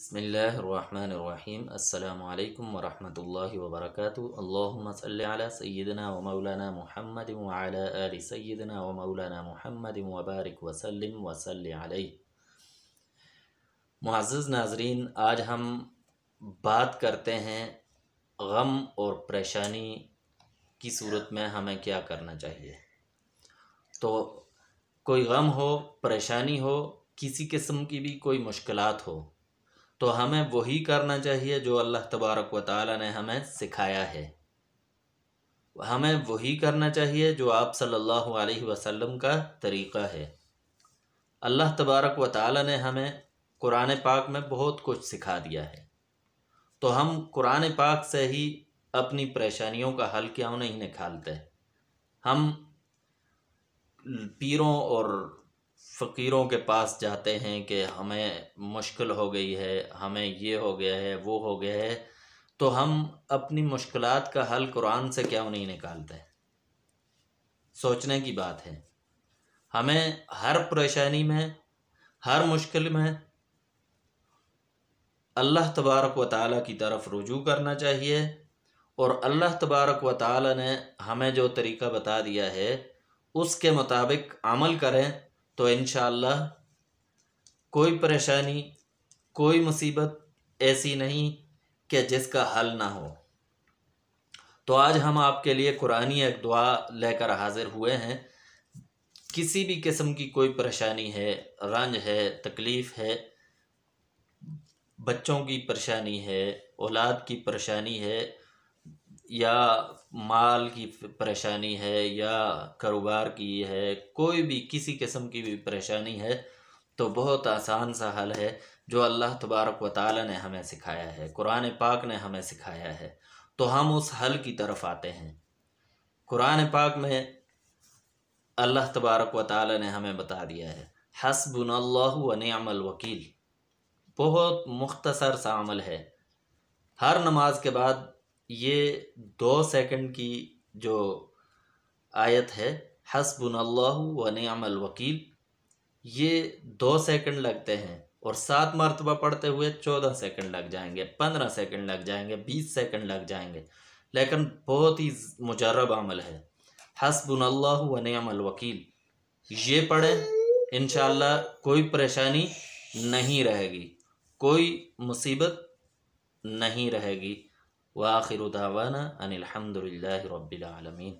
بسم اللہ الرحمن الرحیم۔ السلام علیکم ورحمۃ اللہ وبرکاتہ۔ اللہم صلی علی سیدنا و مولانا محمد وعلی آل سیدنا و مولانا محمد وبارک وسلم وصلی علیہ۔ معزز ناظرین، آج ہم بات کرتے ہیں غم اور پریشانی کی صورت میں ہمیں کیا کرنا چاہیے۔ تو کوئی غم ہو، پریشانی ہو، کسی قسم کی بھی کوئی مشکلات ہو تو ہمیں وہی کرنا چاہیے جو اللہ تبارک و تعالی نے ہمیں سکھایا ہے۔ ہمیں وہی کرنا چاہیے جو آپ صلی اللہ علیہ وسلم کا طریقہ ہے۔ اللہ تبارک و تعالی نے ہمیں قرآن پاک میں بہت کچھ سکھا دیا ہے، تو ہم قرآن پاک سے ہی اپنی پریشانیوں کا حل کیوں نہیں نکالتے۔ ہم پیروں اور فقیروں کے پاس جاتے ہیں کہ ہمیں مشکل ہو گئی ہے، ہمیں یہ ہو گیا ہے، وہ ہو گیا ہے، تو ہم اپنی مشکلات کا حل قرآن سے کیوں نہیں نکالتے؟ سوچنے کی بات ہے۔ ہمیں ہر پریشانی میں، ہر مشکل میں اللہ تبارک و تعالیٰ کی طرف رجوع کرنا چاہیے، اور اللہ تبارک و تعالیٰ نے ہمیں جو طریقہ بتا دیا ہے اس کے مطابق عمل کریں تو انشاءاللہ کوئی پریشانی، کوئی مصیبت ایسی نہیں کہ جس کا حل نہ ہو۔ تو آج ہم آپ کے لیے قرآنی ایک دعا لے کر حاضر ہوئے ہیں۔ کسی بھی قسم کی کوئی پریشانی ہے، رنج ہے، تکلیف ہے، بچوں کی پریشانی ہے، اولاد کی پریشانی ہے، یا مال کی پریشانی ہے، یا کاروبار کی ہے، کوئی بھی کسی قسم کی بھی پریشانی ہے تو بہت آسان سا حل ہے جو اللہ تبارک و تعالی نے ہمیں سکھایا ہے، قرآن پاک نے ہمیں سکھایا ہے، تو ہم اس حل کی طرف آتے ہیں۔ قرآن پاک میں اللہ تبارک و تعالی نے ہمیں بتا دیا ہے حسبنا اللہ و نعم الوکیل۔ بہت مختصر سا عمل ہے۔ ہر نماز کے بعد یہ 2 سیکنڈ کی جو آیت ہے حسبنا اللہ و نعم الوکیل، یہ 2 سیکنڈ لگتے ہیں، اور 7 مرتبہ پڑھتے ہوئے 14 سیکنڈ لگ جائیں گے، 15 سیکنڈ لگ جائیں گے، 20 سیکنڈ لگ جائیں گے، لیکن بہت ہی مجرب عمل ہے۔ حسبنا اللہ و نعم الوکیل یہ پڑھیں، انشاءاللہ کوئی پریشانی نہیں رہے گی، کوئی مصیبت نہیں رہے گی۔ وآخر دعوانا ان الحمد للہ رب العالمین۔